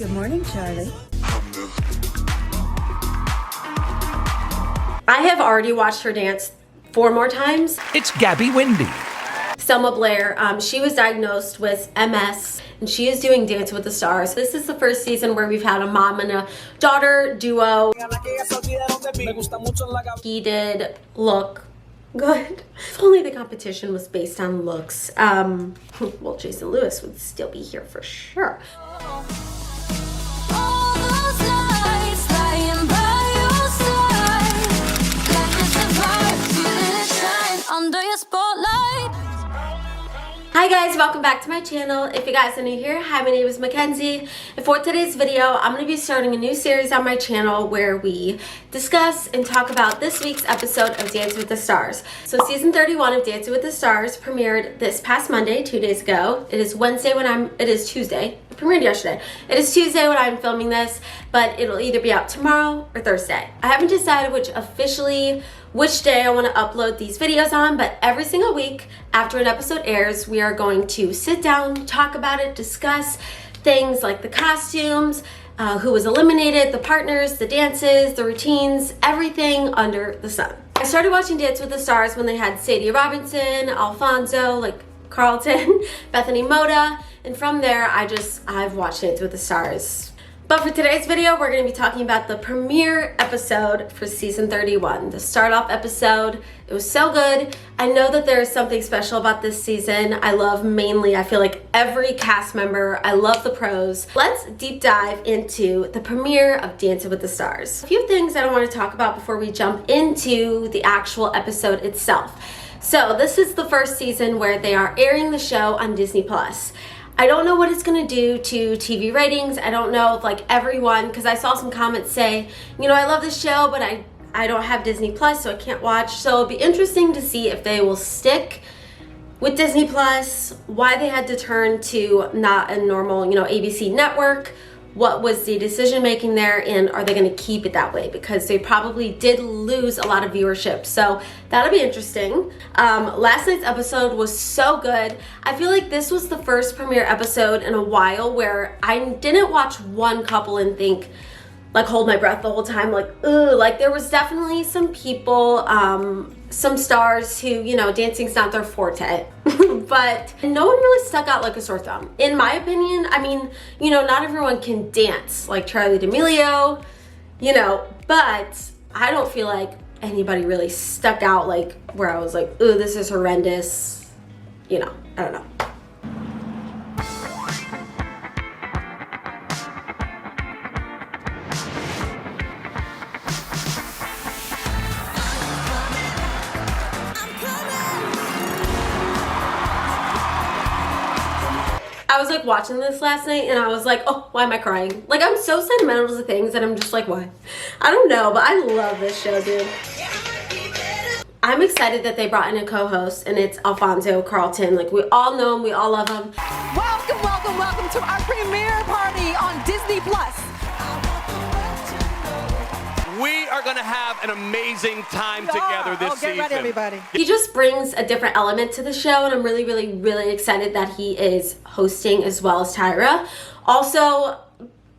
Good morning, Charlie. I have already watched her dance 4 more times. It's Gabby Windey. Selma Blair, she was diagnosed with MS, and she is doing Dance with the Stars. This is the first season where we've had a mom and a daughter duo. He did look good. If only the competition was based on looks. Well, Jason Lewis would still be here for sure. Hi guys, welcome back to my channel. If you guys are new here, hi, my name is Mackenzie, and for today's video, I'm going to be starting a new series on my channel where we discuss and talk about this week's episode of Dancing with the Stars. So season 31 of Dancing with the Stars premiered this past Monday, 2 days ago. It is Tuesday. It premiered yesterday. It is Tuesday when I'm filming this, but it'll either be out tomorrow or Thursday. I haven't decided which day I want to upload these videos on, but every single week after an episode airs, we are going to sit down, talk about it, discuss things like the costumes, who was eliminated, the partners, the dances, the routines, everything under the sun. I started watching Dance with the Stars when they had Sadie Robinson, Alfonso, like Carlton, Bethany Moda, and from there I've watched Dance with the Stars. But for today's video, we're going to be talking about the premiere episode for season 31, the start off episode. It was so good. I know that there is something special about this season. I feel like every cast member. I love the pros. Let's deep dive into the premiere of Dancing with the Stars. A few things that I want to talk about before we jump into the actual episode itself. So this is the first season where they are airing the show on Disney+. I don't know what it's going to do to TV ratings. I don't know if everyone, because I saw some comments say, I love this show, but I don't have Disney Plus, so I can't watch. So it'll be interesting to see if they will stick with Disney Plus, why they had to turn to not a normal, ABC network. What was the decision making there, and are they going to keep it that way? Because they probably did lose a lot of viewership, so that'll be interesting. Last night's episode was so good. I feel like this was the first premiere episode in a while where I didn't watch one couple and think, hold my breath the whole time, ugh. There was definitely some people, some stars who, dancing's not their forte. But no one really stuck out like a sore thumb. In my opinion, not everyone can dance like Charlie D'Amelio, but I don't feel like anybody really stuck out where I was like, ooh, this is horrendous. I don't know. I was watching this last night and I was like, oh, why am I crying? I'm so sentimental to things and I'm just why? I don't know, but I love this show, dude. I'm excited that they brought in a co-host and it's Alfonso Carlton. We all know him, we all love him. Welcome, welcome, welcome to our premiere party on Disney Plus. We are going to have an amazing time together this season. Get ready, everybody. He just brings a different element to the show, and I'm really, really, really excited that he is hosting as well as Tyra. Also,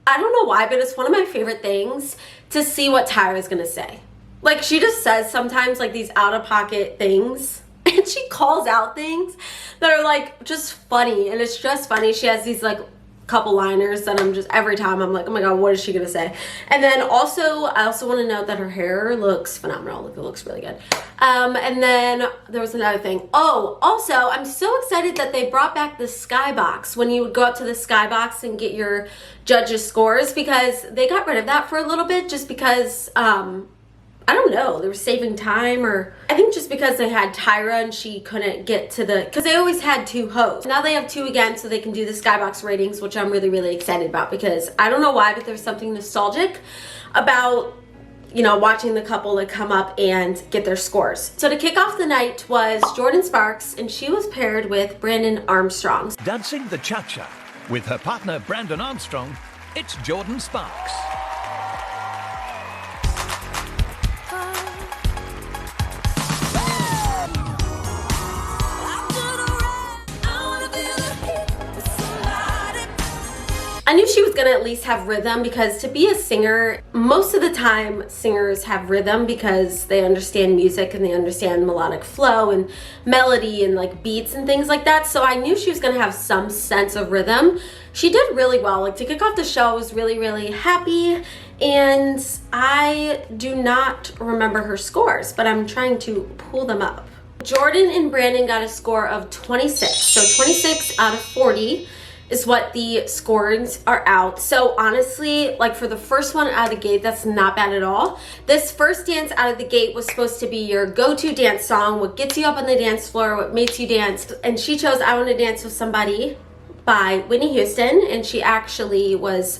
I don't know why, but it's one of my favorite things to see what Tyra's going to say. She just says sometimes, these out-of-pocket things, and she calls out things that are, just funny, and it's just funny. She has these, couple liners that I'm just, every time I'm like, oh my god, what is she gonna say? And then also, I also want to note that her hair looks phenomenal. It looks really good. And then there was another thing. Oh, also, I'm so excited that they brought back the skybox when you would go up to the skybox and get your judges' scores, because they got rid of that for a little bit just because I don't know, they were saving time, or I think just because they had Tyra and she couldn't get to because they always had 2 hosts. Now they have 2 again, so they can do the skybox ratings, which I'm really, really excited about, because I don't know why, but there's something nostalgic about, watching the couple come up and get their scores. So to kick off the night was Jordin Sparks, and she was paired with Brandon Armstrong. Dancing the cha-cha with her partner Brandon Armstrong, it's Jordin Sparks. I knew she was gonna at least have rhythm, because to be a singer, most of the time singers have rhythm because they understand music and they understand melodic flow and melody and like beats and things like that. So I knew she was gonna have some sense of rhythm. She did really well. Like, to kick off the show, I was really, really happy. And I do not remember her scores, but I'm trying to pull them up. Jordin and Brandon got a score of 26. So 26 out of 40 is what the scores are out. So honestly, like, for the first one out of the gate, that's not bad at all. This first dance out of the gate was supposed to be your go-to dance song, what gets you up on the dance floor, what makes you dance. And she chose I Want to Dance with Somebody by Whitney Houston, and she actually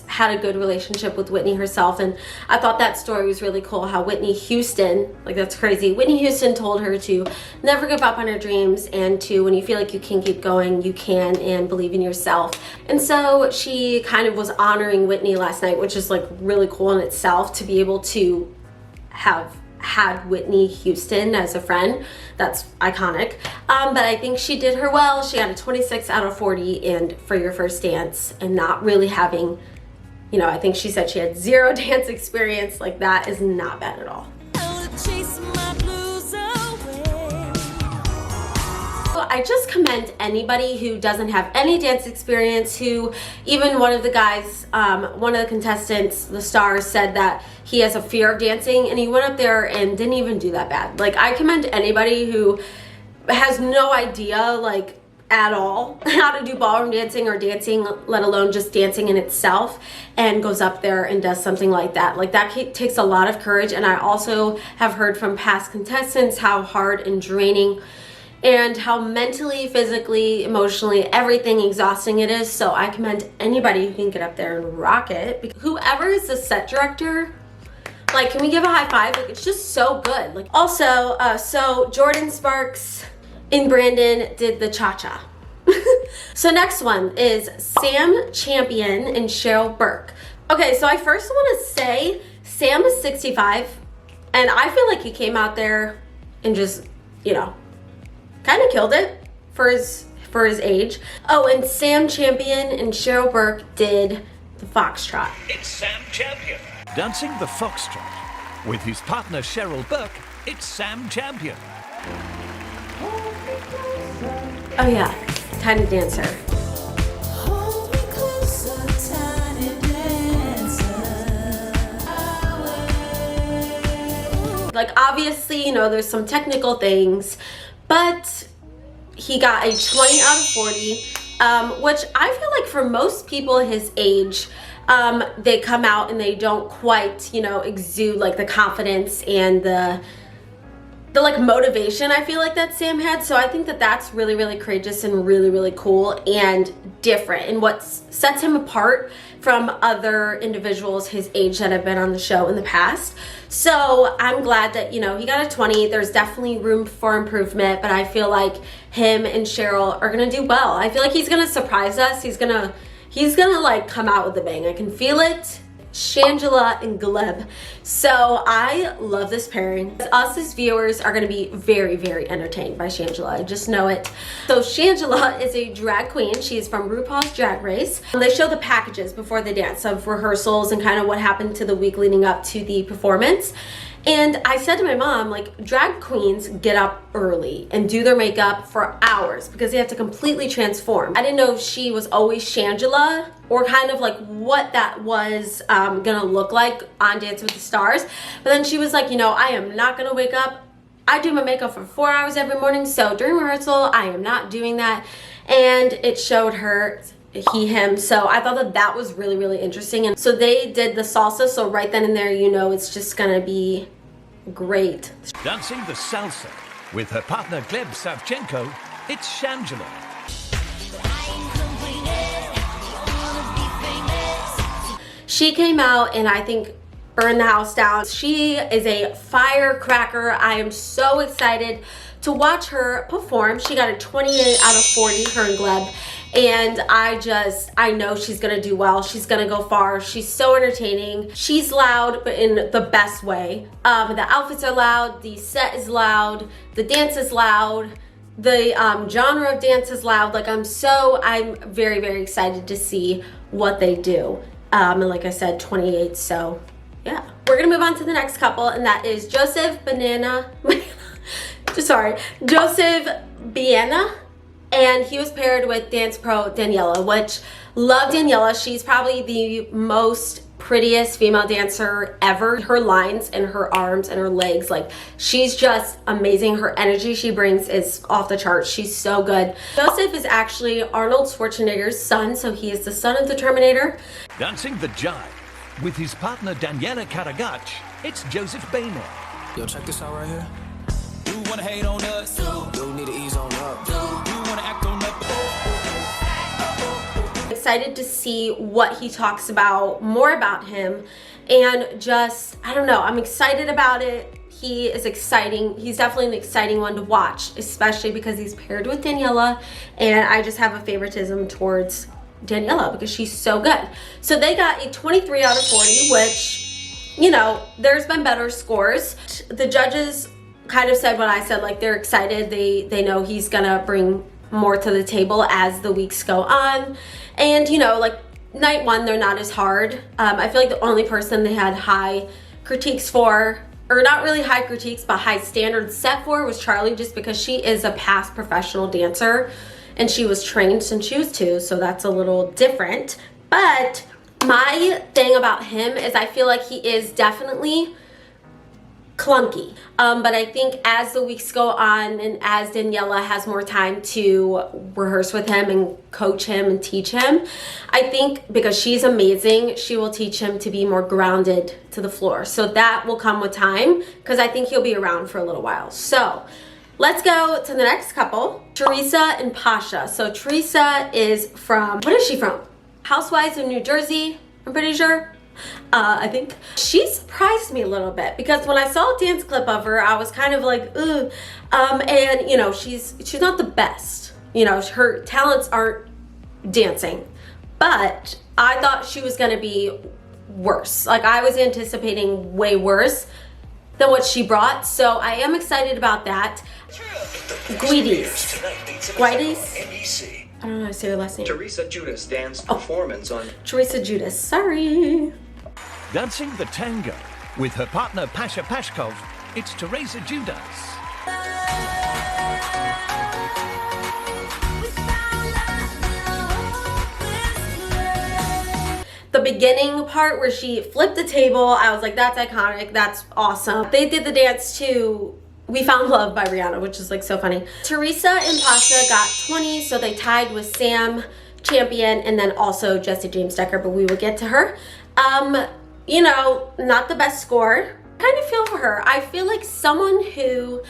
had a good relationship with Whitney herself, and I thought that story was really cool, how Whitney Houston, like, that's crazy, Whitney Houston told her to never give up on her dreams, and to, when you feel like you can keep going, you can, and believe in yourself. And so she kind of was honoring Whitney last night, which is like really cool in itself, to be able to have had Whitney Houston as a friend. That's iconic. But I think she did her well. She got a 26 out of 40, and for your first dance and not really having, you know, I think she said she had 0 dance experience, like, that is not bad at all. I just commend anybody who doesn't have any dance experience, who, even one of the guys, one of the contestants, the stars, said that he has a fear of dancing, and he went up there and didn't even do that bad. Like, I commend anybody who has no idea, like, at all how to do ballroom dancing or dancing, let alone just dancing in itself, and goes up there and does something like that. Like, that takes a lot of courage. And I also have heard from past contestants how hard and draining and how mentally, physically, emotionally, everything exhausting it is. So I commend anybody who can get up there and rock it. Whoever is the set director, like, can we give a high five? Like, it's just so good. Like, also, so Jordin Sparks and Brandon did the cha-cha. So next one is Sam Champion and Cheryl Burke. Okay, so I first want to say Sam is 65, and I feel like he came out there and just, you know, kind of killed it for his age. Oh, and Sam Champion and Cheryl Burke did the foxtrot. It's Sam Champion dancing the foxtrot. With his partner Cheryl Burke, it's Sam Champion. Oh yeah, Tiny Dancer. Like, obviously, you know, there's some technical things, but he got a 20 out of 40, which I feel like for most people his age, they come out and they don't quite, you know, exude like the confidence and the like motivation I feel like that Sam had. So I think that that's really, really courageous and really, really cool and different, and what sets him apart from other individuals his age that have been on the show in the past. So I'm glad that, you know, he got a 20. There's definitely room for improvement, but I feel like him and Cheryl are gonna do well. I feel like he's gonna surprise us. He's gonna like come out with a bang. I can feel it. Shangela and Gleb. So I love this pairing. Us as viewers are going to be very, very entertained by Shangela. I just know it. So Shangela is a drag queen. She's from RuPaul's Drag Race. They show the packages before the dance of rehearsals and kind of what happened to the week leading up to the performance. And I said to my mom, like, drag queens get up early and do their makeup for hours because they have to completely transform. I didn't know if she was always Shangela or kind of like what that was gonna look like on Dancing with the Stars. But then she was like, you know, I am not gonna wake up. I do my makeup for 4 hours every morning. So during rehearsal, I am not doing that. And it showed her he, him. So I thought that that was really, really interesting. And so they did the salsa. So right then and there, you know, it's just gonna be great. Dancing the salsa with her partner Gleb Savchenko, it's Shangela. She came out and I think burned the house down. She is a firecracker. I am so excited to watch her perform. She got a 28 out of 40, her and Gleb. And I know she's gonna do well. She's gonna go far. She's so entertaining. She's loud, but in the best way. The outfits are loud, the set is loud, the dance is loud, The genre of dance is loud. Like I'm very, very excited to see what they do. And like I said, 28, so yeah. We're gonna move on to the next couple, and that is Joseph Baena, and he was paired with dance pro Daniela, which love Daniela. She's probably the most prettiest female dancer ever. Her lines and her arms and her legs, like she's just amazing. Her energy she brings is off the charts. She's so good. Joseph is actually Arnold Schwarzenegger's son, so he is the son of the Terminator. Dancing the jive with his partner Daniela Karagach, it's Joseph Baena. Yo, check this out right here. You wanna hate on us? You need to ease on up. You wanna act on up? Excited to see what he talks about, more about him, and just, I don't know, I'm excited about it. He is exciting. He's definitely an exciting one to watch, especially because he's paired with Daniela, and I just have a favoritism towards Daniela because she's so good. So they got a 23 out of 40, which, you know, there's been better scores. The judges kind of said what I said, like they're excited. They know he's gonna bring more to the table as the weeks go on. And you know, like night one, they're not as hard. I feel like the only person they had high critiques for, or not really high critiques, but high standards set for, was Charlie, just because she is a past professional dancer and she was trained since she was 2, so that's a little different. But my thing about him is I feel like he is definitely clunky, but I think as the weeks go on and as Daniela has more time to rehearse with him and coach him and teach him, I think because she's amazing, she will teach him to be more grounded to the floor. So that will come with time because I think he'll be around for a little while. So let's go to the next couple, Teresa and Pasha. So Teresa is from, what is she from? Housewives of New Jersey, I'm pretty sure. I think she surprised me a little bit because when I saw a dance clip of her, I was kind of like, ugh. And you know, she's not the best. You know, her talents aren't dancing, but I thought she was gonna be worse. Like I was anticipating way worse than what she brought. So I am excited about that. Giudice. I don't know how to say her last name. Teresa Giudice dance performance on Teresa Giudice, sorry. Dancing the tango with her partner Pasha Pashkov, it's Teresa Giudice. The beginning part where she flipped the table, I was like, that's iconic, that's awesome. They did the dance to We Found Love by Rihanna, which is like so funny. Teresa and Pasha got 20, so they tied with Sam Champion and then also Jessie James Decker, but we will get to her. You know, not the best score. I kind of feel for her. I feel like someone who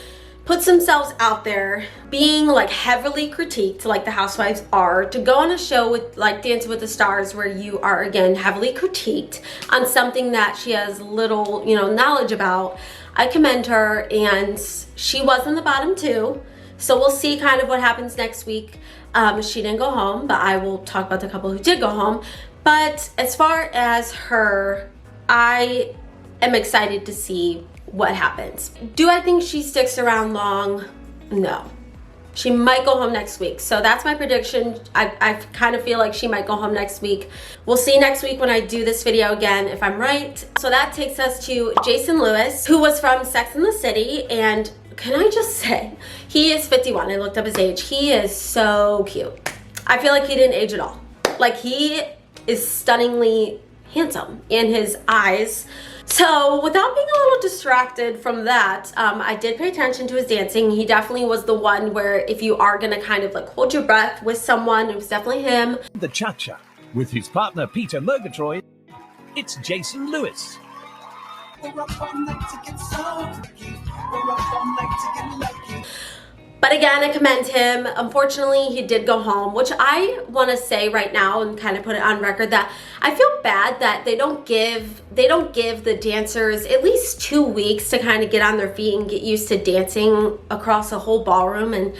puts themselves out there being like heavily critiqued like the housewives are, to go on a show with like Dancing with the Stars where you are again heavily critiqued on something that she has little, you know, knowledge about. I commend her, and she was in the bottom 2, so we'll see kind of what happens next week. She didn't go home, but I will talk about the couple who did go home. But as far as her, I am excited to see what happens. Do I think she sticks around long? No. She might go home next week. So that's my prediction. I kind of feel like she might go home next week. We'll see next week when I do this video again if I'm right. So that takes us to Jason Lewis, who was from Sex and the City. And can I just say, he is 51. I looked up his age. He is so cute. I feel like he didn't age at all. Like he is stunningly handsome in his eyes. So without being a little distracted from that, I did pay attention to his dancing. He definitely was the one where if you are gonna kind of like hold your breath with someone, it was definitely him. The cha-cha with his partner Peter Murgatroyd, it's Jason Lewis. But again, I commend him. Unfortunately, he did go home, which I want to say right now and kind of put it on record that I feel bad that they don't give the dancers at least 2 weeks to kind of get on their feet and get used to dancing across a whole ballroom. And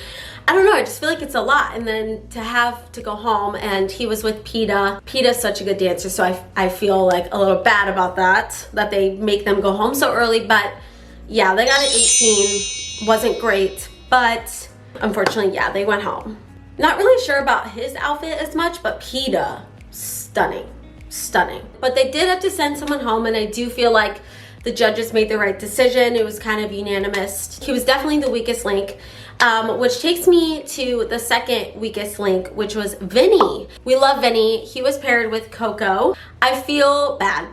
I don't know, I just feel like it's a lot. And then to have to go home, and he was with Peta. Peta's such a good dancer, so I feel like a little bad about that they make them go home so early. But yeah, they got an 18, wasn't great. But Unfortunately, yeah, they went home. Not really sure about his outfit as much, but Peta, stunning, stunning. But they did have to send someone home, and I do feel like the judges made the right decision. It was kind of unanimous. He was definitely the weakest link, which takes me to the second weakest link, which was Vinnie. We love Vinnie. He was paired with Coco. I feel bad.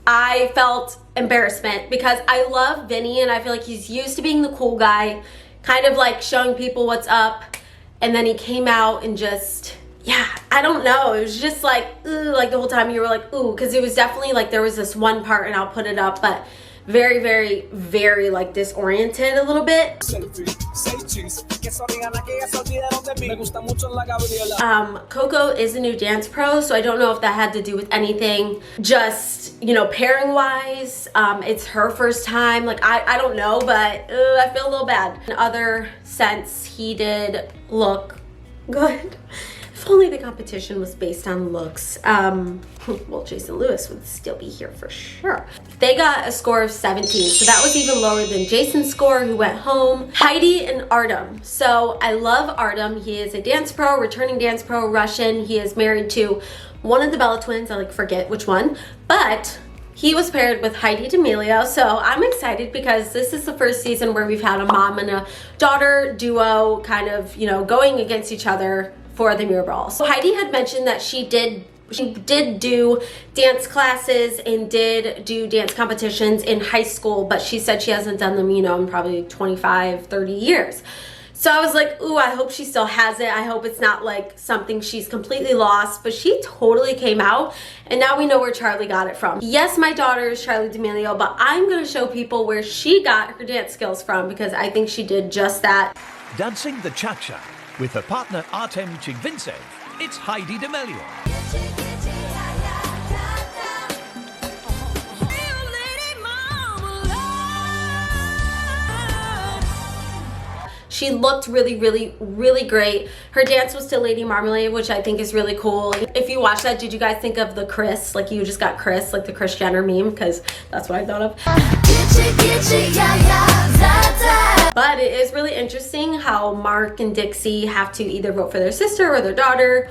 I felt embarrassment because I love Vinnie, and I feel like he's used to being the cool guy, kind of like showing people what's up. And then he came out and just, yeah, I don't know. It was just like, ooh, like the whole time you were like, ooh, because it was definitely like there was this one part, and I'll put it up, but very, very, very like disoriented a little bit. Coco is a new dance pro, so I don't know if that had to do with anything. Just, you know, pairing wise, it's her first time. Like, I don't know, but I feel a little bad. In other sense, he did look good. If only the competition was based on looks. Well, Jason Lewis would still be here for sure. They got a score of 17, so that was even lower than Jason's score, who went home. Heidi and Artem. So I love Artem. He is a dance pro, returning dance pro, Russian. He is married to one of the Bella twins. I like forget which one, but he was paired with Heidi D'Amelio. So I'm excited because this is the first season where we've had a mom and a daughter duo kind of, you know, going against each other for the mirror balls. So Heidi had mentioned that she did do dance classes and did do dance competitions in high school, but she said she hasn't done them, you know, in probably 25, 30 years. So I was like, ooh, I hope she still has it. I hope it's not like something she's completely lost, but she totally came out, and now we know where Charlie got it from. Yes, my daughter is Charlie D'Amelio, but I'm gonna show people where she got her dance skills from, because I think she did just that. Dancing the cha-cha with her partner Artem Chigvintsev, it's Heidi D'Amelio. She looked really, really, really great. Her dance was to Lady Marmalade, which I think is really cool. If you watch that, did you guys think of the Chris? Like, you just got Chris, like the Kris Jenner meme, because that's what I thought of. But it is really interesting how Mark and Dixie have to either vote for their sister or their daughter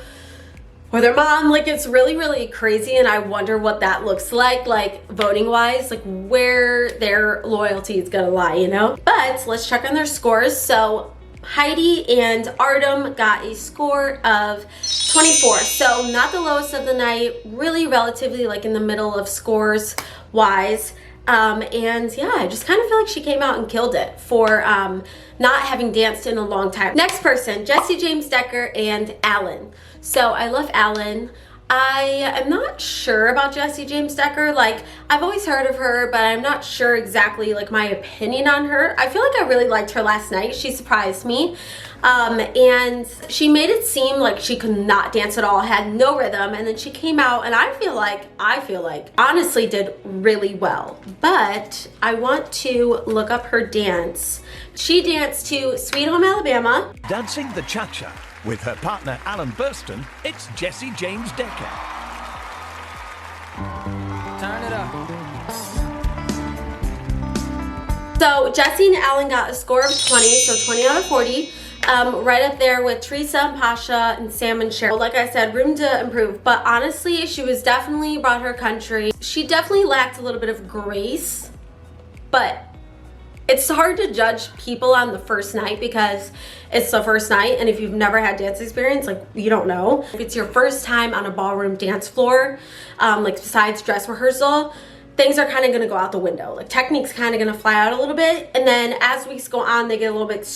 or their mom. Like, it's really, really crazy, and I wonder what that looks like voting wise, like where their loyalty is gonna lie, you know? But let's check on their scores. So Heidi and Artem got a score of 24, so not the lowest of the night, really relatively like in the middle of scores wise. And yeah, I just kind of feel like she came out and killed it for not having danced in a long time. Next person, Jesse James Decker and Alan. So I love Alan. I am not sure about Jesse James Decker. Like, I've always heard of her, but I'm not sure exactly like my opinion on her. I feel like I really liked her last night. She surprised me. And she made it seem like she could not dance at all, had no rhythm, and then she came out, and I feel like honestly did really well. But I want to look up her dance. She danced to Sweet Home Alabama. Dancing the cha-cha with her partner Alan Burston, it's Jesse James Decker. Turn it up. So Jesse and Alan got a score of 20, so 20 out of 40. Right up there with Teresa and Pasha and Sam and Cheryl. Like I said, room to improve, but honestly, she was definitely brought her country. She definitely lacked a little bit of grace, but it's hard to judge people on the first night because it's the first night, and if you've never had dance experience, like, you don't know. If it's your first time on a ballroom dance floor, like besides dress rehearsal, things are kind of going to go out the window. Like, technique's kind of going to fly out a little bit, and then as weeks go on, they get a little bit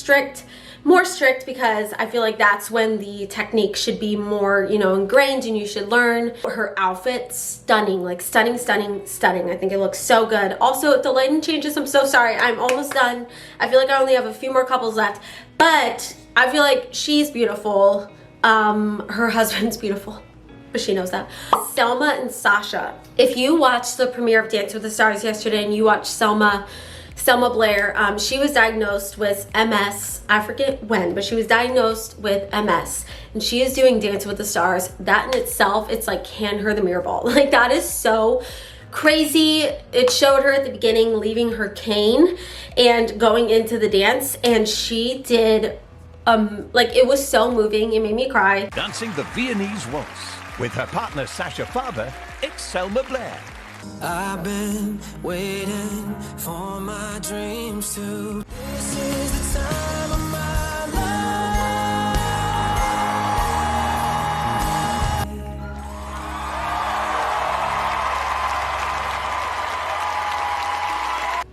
more strict, because I feel like that's when the technique should be more, you know, ingrained, and you should learn. Her outfit, stunning, like stunning, stunning, stunning. I think it looks so good. Also, if the lighting changes, I'm so sorry. I'm almost done. I feel like I only have a few more couples left, but I feel like she's beautiful. Her husband's beautiful, but she knows that. Selma and Sasha. If you watched the premiere of Dance with the Stars yesterday and you watched Selma Blair, she was diagnosed with MS. I forget when, but she was diagnosed with MS, and she is doing Dance with the Stars. That in itself, it's like, hand her the mirror ball. Like, that is so crazy. It showed her at the beginning leaving her cane and going into the dance, and she did like it was so moving. It made me cry. Dancing the Viennese waltz with her partner Sasha Farber, it's Selma Blair. I've been waiting for my dreams to. This is the time of my life.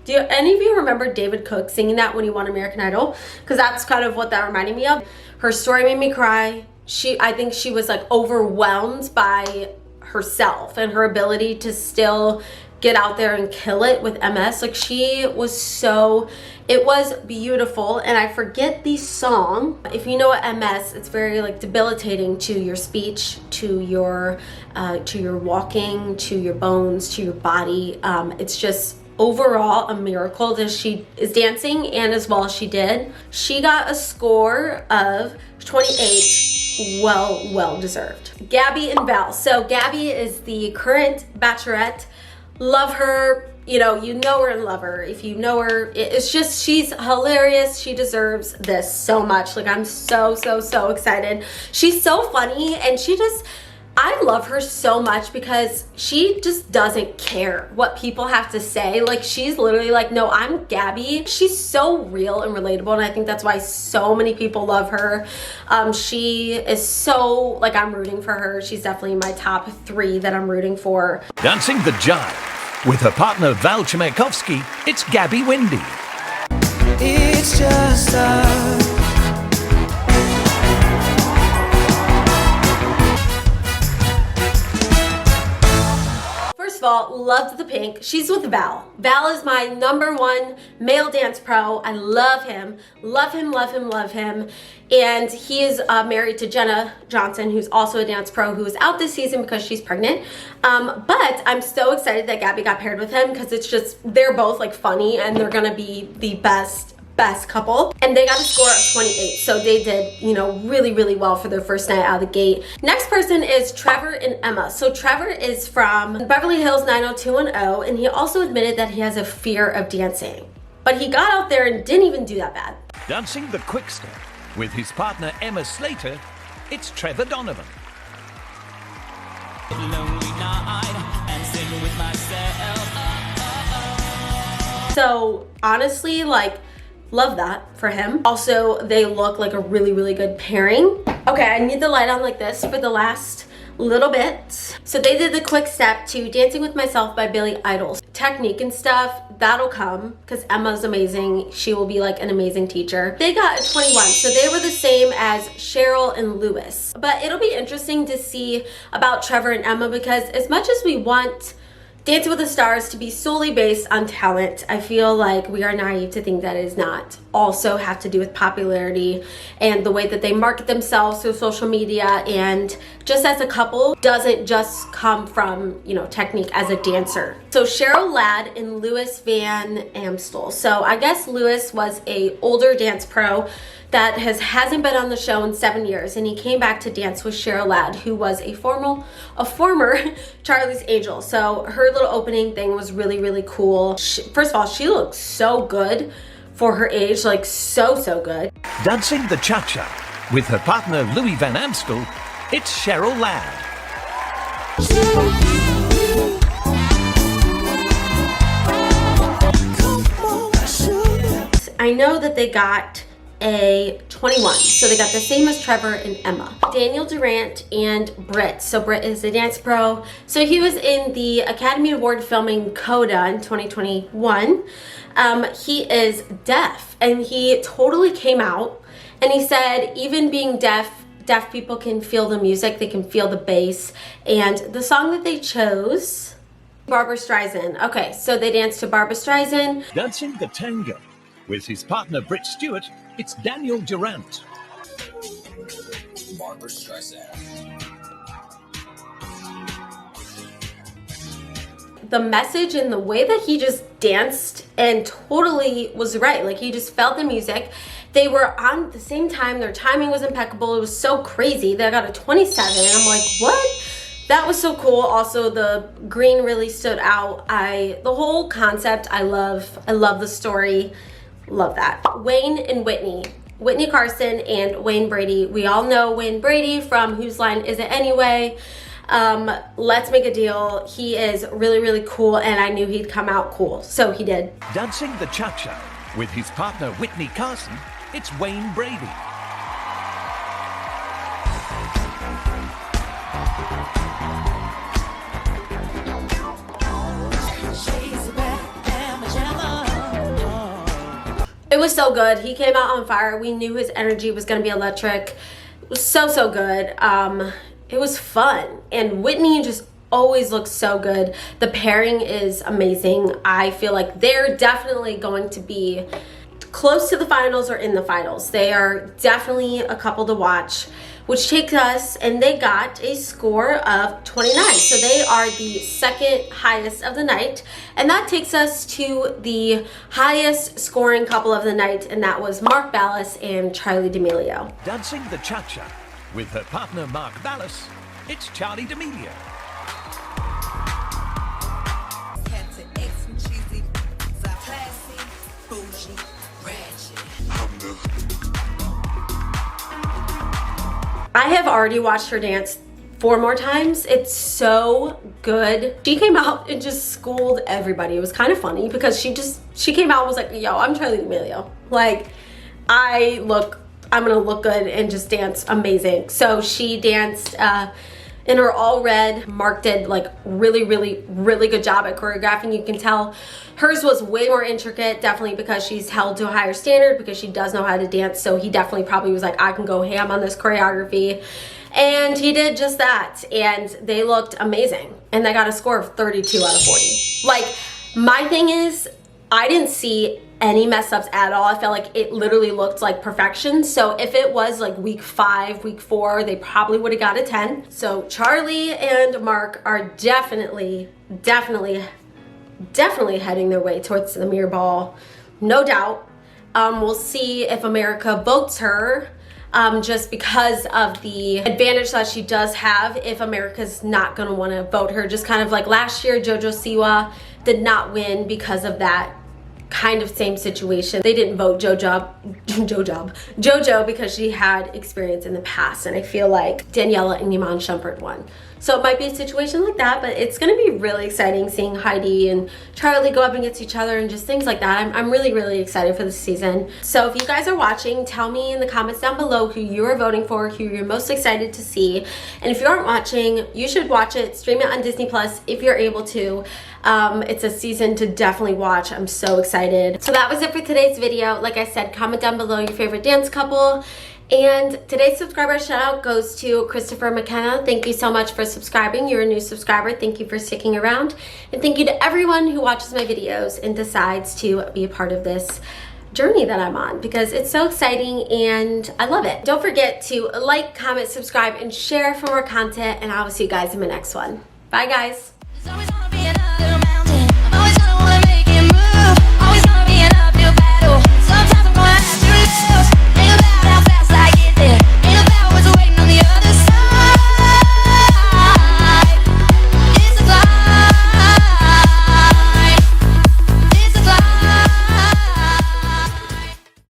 Do any of you remember David Cook singing that when he won American Idol? Because that's kind of what that reminded me of. Her story made me cry. I think she was like overwhelmed by herself and her ability to still get out there and kill it with MS. Like she was it was beautiful. And I forget the song. If you know what MS, it's very like debilitating to your speech, to your walking, to your bones, to your body. It's just overall a miracle that she is dancing, and as well as she did. She got a score of 28. Well deserved. Gabby and Val. So Gabby is the current bachelorette. Love her. You know her and love her. If you know her, it's just, she's hilarious. She deserves this so much. Like I'm so excited. She's so funny, and I love her so much because she just doesn't care what people have to say. Like she's literally like, no, I'm Gabby. She's so real and relatable, and I think that's why so many people love her. She is so, like, I'm rooting for her. She's definitely in my top 3 that I'm rooting for. Dancing the jive with her partner Val Chmerkovskiy, it's Gabby Windey. It's just us. First of all, loved the pink. She's with Val. Val is my #1 male dance pro. I love him. Love him. And he is married to Jenna Johnson, who's also a dance pro, who is out this season because she's pregnant. But I'm so excited that Gabby got paired with him because it's just, they're both like funny, and they're gonna be the best couple. And they got a score of 28, so they did, really well for their first night out of the gate. Next person is Trevor and Emma. So Trevor is from Beverly Hills 90210, and he also admitted that he has a fear of dancing, but he got out there and didn't even do that bad. Dancing the quickstep with his partner Emma Slater, it's Trevor Donovan. Lonely night and sing with myself. So honestly, like, love that for him. Also, they look like a really good pairing. Okay, I need the light on like this for the last little bit. So they did the quick step to Dancing with Myself by Billy Idol. Technique and stuff, that'll come because Emma's amazing. She will be like an amazing teacher. They got a 21, so they were the same as Cheryl and Lewis. But it'll be interesting to see about Trevor and Emma, because as much as we want Dancing with the Stars to be solely based on talent, I feel like we are naive to think that it is not also have to do with popularity and the way that they market themselves through social media, and just as a couple doesn't just come from, technique as a dancer. So Cheryl Ladd and Louis Van Amstel. So I guess Louis was a older dance pro that hasn't been on the show in 7 years, and he came back to dance with Cheryl Ladd, who was a former Charlie's Angel. So her little opening thing was really cool. First of all, she looks so good for her age, like so good. Dancing the cha-cha with her partner Louis Van Amstel, it's Cheryl Ladd. I know that they got a 21, so they got the same as Trevor and Emma. Daniel Durant and Britt. So Britt is a dance pro. So he was in the Academy Award filming Coda in 2021. He is deaf, and he totally came out and he said even being deaf people can feel the music, they can feel the bass. And the song that they chose, Barbra Streisand. Okay, so they danced to Barbra Streisand. Dancing the tango with his partner Britt Stewart, it's Daniel Durant. Barbra Streisand. The message and the way that he just danced and totally was right. Like, he just felt the music. They were on at the same time. Their timing was impeccable. It was so crazy. They got a 27, and I'm like, what? That was so cool. Also, the green really stood out. The whole concept, I love the story. Love that. Wayne and Whitney. Whitney Carson and Wayne Brady. We all know Wayne Brady from Whose Line Is It Anyway? Let's make a deal. He is really, really cool, and I knew he'd come out cool, so he did. Dancing the cha-cha with his partner Whitney Carson, it's Wayne Brady. It was so good. He came out on fire. We knew his energy was going to be electric. It was so, so good. It was fun. And Whitney just always looks so good. The pairing is amazing. I feel like they're definitely going to be close to the finals or in the finals. They are definitely a couple to watch, which takes us, and they got a score of 29. So they are the second highest of the night. And that takes us to the highest scoring couple of the night, and that was Mark Ballas and Charli D'Amelio. Dancing the cha-cha with her partner Mark Ballas, it's Charli D'Amelio. I have already watched her dance 4 more times. It's so good. She came out and just schooled everybody. It was kind of funny because she came out and was like, yo, I'm Charli D'Amelio. Like, I'm gonna look good and just dance amazing. So she danced in her all red. Mark did like really, really, really good job at choreographing. You can tell hers was way more intricate, definitely because she's held to a higher standard, because she does know how to dance. So he definitely probably was like, I can go ham on this choreography. And he did just that. And they looked amazing. And they got a score of 32 out of 40. Like, my thing is, I didn't see any mess ups at all. I felt like it literally looked like perfection. So if it was like week 5, week 4, they probably would have got a 10. So Charli and Mark are definitely heading their way towards the mirror ball, no doubt. We'll see if America votes her, just because of the advantage that she does have if America's not going to want to vote her. Just kind of like last year, JoJo Siwa did not win because of that kind of same situation. They didn't vote JoJo because she had experience in the past, and I feel like Daniela and Iman Shumpert won. So it might be a situation like that, but it's going to be really exciting seeing Heidi and Charli go up against each other and just things like that. I'm really, really excited for this season. So if you guys are watching, tell me in the comments down below who you are voting for, who you're most excited to see. And if you aren't watching, you should watch it. Stream it on Disney Plus if you're able to. It's a season to definitely watch. I'm so excited. So that was it for today's video. Like I said, comment down below your favorite dance couple. And today's subscriber shout out goes to Christopher McKenna. Thank you so much for subscribing. You're a new subscriber. Thank you for sticking around. And thank you to everyone who watches my videos and decides to be a part of this journey that I'm on, because it's so exciting and I love it. Don't forget to like, comment, subscribe, and share for more content, and I will see you guys in my next one. Bye guys.